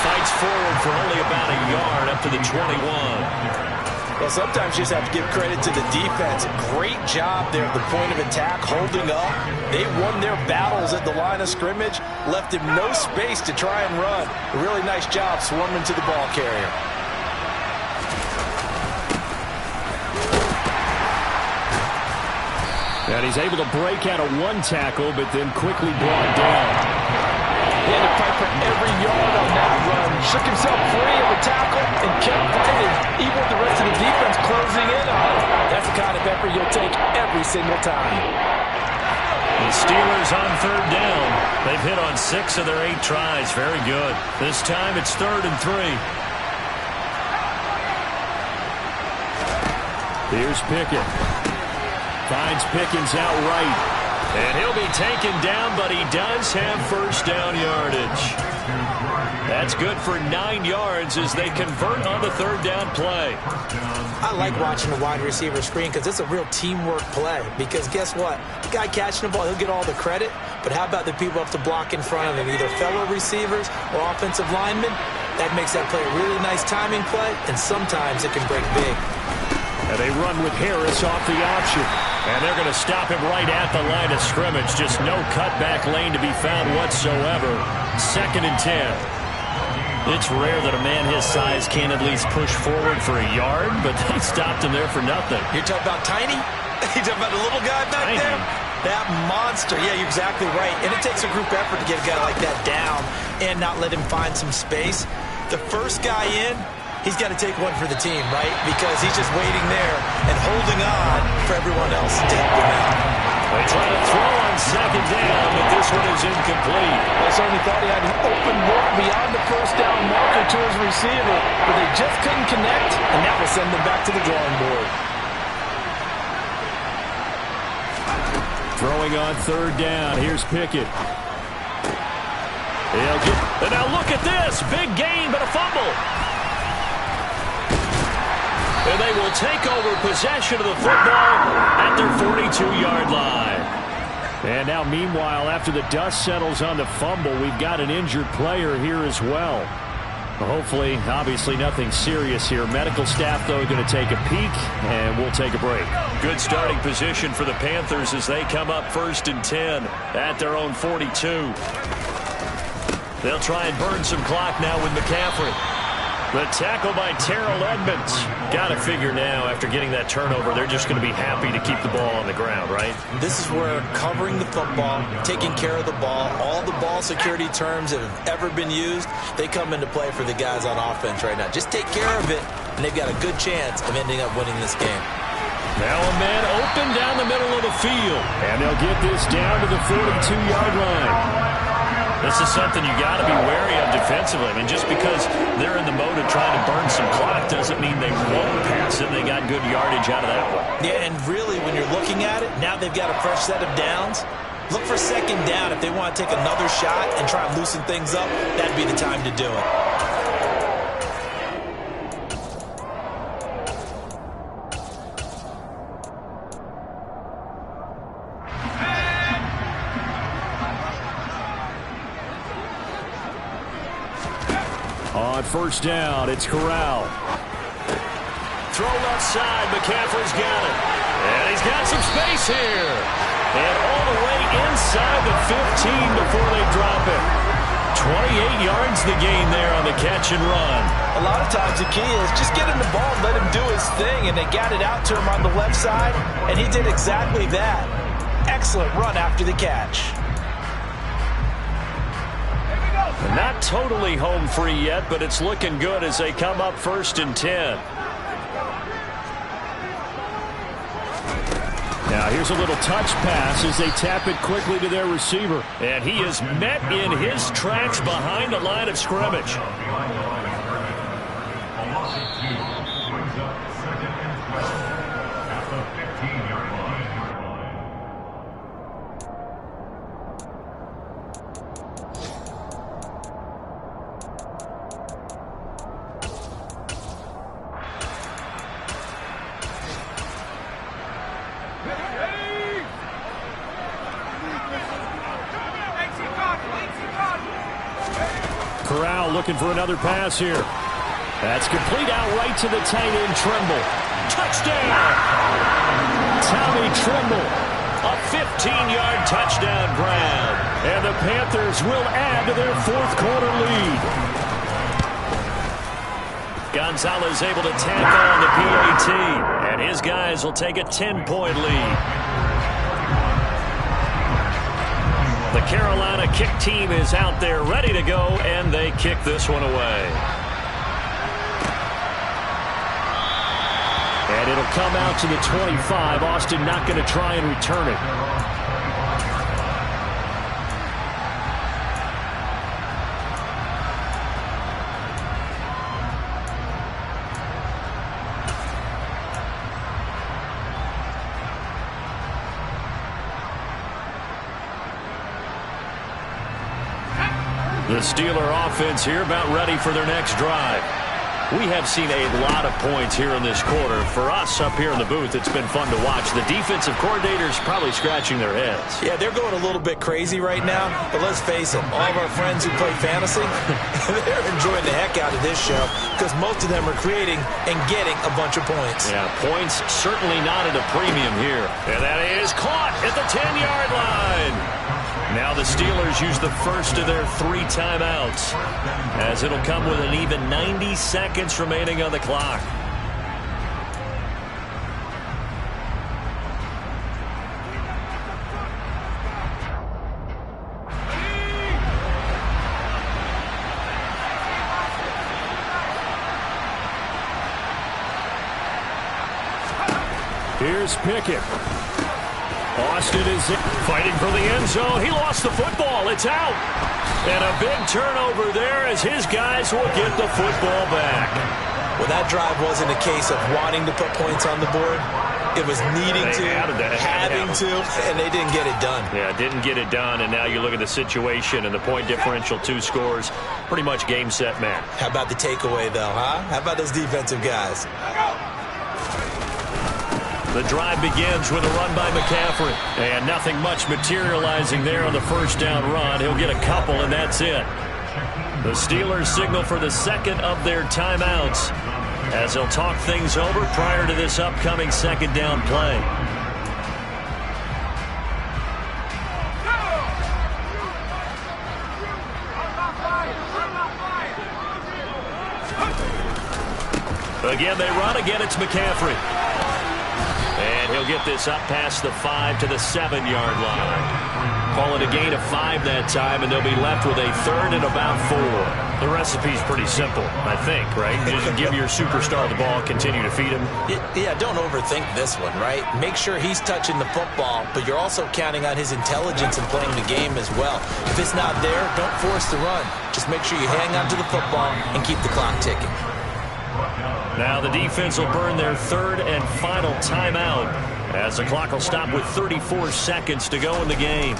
Speaker 1: Fights forward for only about a yard up to the 21.
Speaker 5: Well, sometimes you just have to give credit to the defense. Great job there at the point of attack, holding up. They won their battles at the line of scrimmage, left him no space to try and run. A really nice job swarming to the ball carrier.
Speaker 3: And he's able to break out of 1 tackle, but then quickly brought down.
Speaker 5: He had to fight for every yard on that run. Shook himself free of the tackle and kept fighting, even with the rest of the defense closing in on him. That's the kind of effort you'll take every single time.
Speaker 1: The Steelers on 3rd down. They've hit on 6 of their 8 tries. Very good. This time it's 3rd and 3.
Speaker 3: Here's Pickett. Finds Pickens outright.
Speaker 1: And he'll be taken down, but he does have first down yardage. That's good for 9 yards as they convert on the 3rd down play.
Speaker 2: I like watching the wide receiver screen because it's a real teamwork play. Because guess what? The guy catching the ball, he'll get all the credit. But how about the people up to block in front of him, either fellow receivers or offensive linemen? That makes that play a really nice timing play, and sometimes it can break big.
Speaker 3: And they run with Harris off the option.
Speaker 1: And they're going to stop him right at the line of scrimmage. Just no cutback lane to be found whatsoever. 2nd and 10. It's rare that a man his size can't at least push forward for a yard, but they stopped him there for nothing.
Speaker 2: You're talking about tiny? You're talking about the little guy back
Speaker 1: Tiny.
Speaker 2: there? That monster. Yeah, you're exactly right. And it takes a group effort to get a guy like that down and not let him find some space. The first guy in, he's got to take one for the team, right? Because he's just waiting there and holding on for everyone else to help him out.
Speaker 1: They try to throw on 2nd down, but this one is incomplete.
Speaker 5: I certainly thought he had an open look beyond the first down marker to his receiver, but they just couldn't connect, and that will send them back to the drawing board.
Speaker 3: Throwing on 3rd down. Here's Pickett. He'll get...
Speaker 1: And now look at this. Big gain, but a fumble. And they will take over possession of the football at their 42-yard line.
Speaker 3: And now, meanwhile, after the dust settles on the fumble, we've got an injured player here as well. Hopefully, obviously nothing serious here. Medical staff, though, going to take a peek, and we'll take a break.
Speaker 1: Good starting position for the Panthers as they come up 1st and 10 at their own 42. They'll try and burn some clock now with McCaffrey. The tackle by Terrell Edmonds. Got to figure now, after getting that turnover, they're just going to be happy to keep the ball on the ground, right?
Speaker 2: This is where covering the football, taking care of the ball, all the ball security terms that have ever been used, they come into play for the guys on offense right now. Just take care of it, and they've got a good chance of ending up winning this game.
Speaker 1: Now a man open down the middle of the field.
Speaker 3: And they'll get this down to the 42-yard line.
Speaker 1: This is something you got to be wary of defensively. I mean, just because they're in the mode of trying to burn some clock doesn't mean they won't pass it. They got good yardage out of that one.
Speaker 2: Yeah, and really, when you're looking at it, now they've got a fresh set of downs. Look for 2nd down. If they want to take another shot and try and loosen things up, that'd be the time to do it.
Speaker 3: On 1st down, it's Corral.
Speaker 1: Throw left side. McCaffrey's got it. And he's got some space here. And all the way inside the 15 before they drop it. 28 yards the gain there on the catch and run.
Speaker 5: A lot of times the key is just get him the ball and let him do his thing, and they got it out to him on the left side, and he did exactly that. Excellent run after the catch.
Speaker 1: Not totally home free yet, but it's looking good as they come up 1st and 10.
Speaker 3: Now Here's a little touch pass as they tap it quickly to their receiver.
Speaker 1: And he is met in his tracks behind the line of scrimmage.
Speaker 3: Corral looking for another pass here. That's complete out right to the tight end, Trimble.
Speaker 1: Touchdown!
Speaker 3: Tommy Trimble.
Speaker 1: A 15-yard touchdown grab.
Speaker 3: And the Panthers will add to their fourth quarter lead.
Speaker 1: Gonzalez able to tack on the PAT. And his guys will take a 10-point lead. The Carolina kick team is out there ready to go, and they kick this one away.
Speaker 3: And it'll come out to the 25. Austin not going to try and return it.
Speaker 1: The Steeler offense here about ready for their next drive. We have seen a lot of points here in this quarter. For us up here in the booth, it's been fun to watch. The defensive coordinators probably scratching their heads.
Speaker 2: Yeah, they're going a little bit crazy right now, but let's face it, all of our friends who play fantasy, they're enjoying the heck out of this show because most of them are creating and getting a bunch of points.
Speaker 1: Yeah, points certainly not at a premium here. And that is caught at the 10-yard line. Now the Steelers use the first of their 3 timeouts, as it'll come with an even 90 seconds remaining on the clock.
Speaker 3: Here's Pickett. Austin is
Speaker 1: fighting for the end zone. He lost the football. It's out. And a big turnover there as his guys will get the football back.
Speaker 2: Well, that drive wasn't a case of wanting to put points on the board. It was needing to, having to, and they didn't get it done.
Speaker 1: Yeah, didn't get it done, and now you look at the situation and the point differential, 2 scores, pretty much game, set, match.
Speaker 2: How about the takeaway, though, huh? How about those defensive guys?
Speaker 1: The drive begins with a run by McCaffrey. And nothing much materializing there on the first down run. He'll get a couple, and that's it. The Steelers signal for the second of their timeouts as they'll talk things over prior to this upcoming second down play. Again, they run. Again, it's McCaffrey. And he'll get this up past the 5 to the 7-yard line. Call it a gain of 5 that time, and they'll be left with a third and about 4. The recipe's pretty simple, I think, right? Just give your superstar the ball, continue to feed him.
Speaker 2: Yeah, don't overthink this one, right? Make sure he's touching the football, but you're also counting on his intelligence in playing the game as well. If it's not there, don't force the run. Just make sure you hang on to the football and keep the clock ticking.
Speaker 1: Now the defense will burn their third and final timeout as the clock will stop with 34 seconds to go in the game.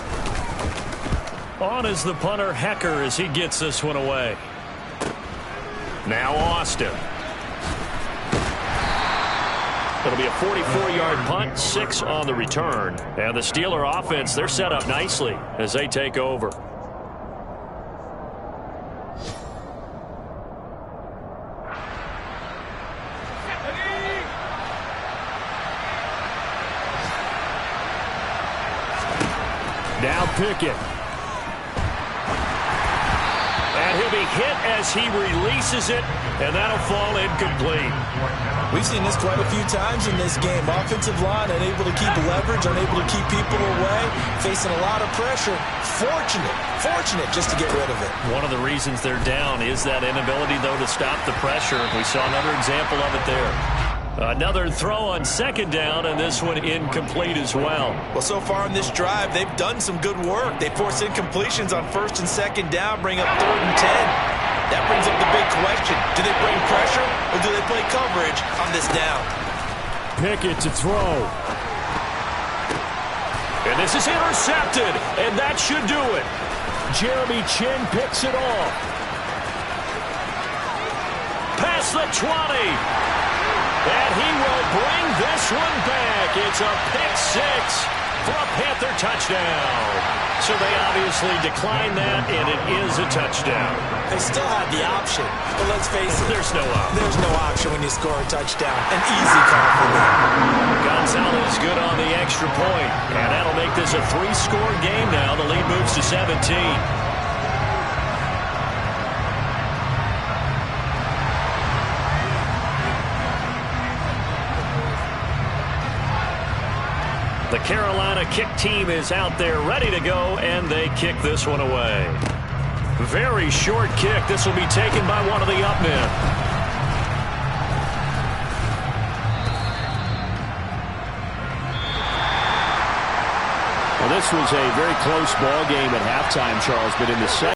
Speaker 1: On is the punter, Hecker, as he gets this one away. Now Austin. It'll be a 44-yard punt, 6 on the return. And the Steeler offense, they're set up nicely as they take over.
Speaker 3: Now Pickett.
Speaker 1: And he'll be hit as he releases it, and that'll fall incomplete.
Speaker 2: We've seen this quite a few times in this game. Offensive line unable to keep leverage, unable to keep people away, facing a lot of pressure. Fortunate just to get rid of it.
Speaker 1: One of the reasons they're down is that inability, though, to stop the pressure. We saw another example of it there. Another throw on second down, and this one incomplete as well.
Speaker 2: Well, so far on this drive, they've done some good work. They forced incompletions on first and second down, bring up 3rd and 10. That brings up the big question. Do they bring pressure, or do they play coverage on this down?
Speaker 3: Pickett to throw.
Speaker 1: And this is intercepted, and that should do it.
Speaker 3: Jeremy Chin picks it off.
Speaker 1: Past the 20. And he will bring this one back. It's a pick six for a Panther touchdown. So they obviously declined that, and it is a touchdown.
Speaker 2: They still had the option, but let's face it.
Speaker 1: There's no option.
Speaker 2: There's no option when you score a touchdown. An easy call for me.
Speaker 1: Gonzalez good on the extra point, and that'll make this a 3-score game now. The lead moves to 17. The Carolina kick team is out there ready to go, and they kick this one away. Very short kick. This will be taken by one of the up men.
Speaker 3: Well, this was a very close ball game at halftime, Charles, but in the second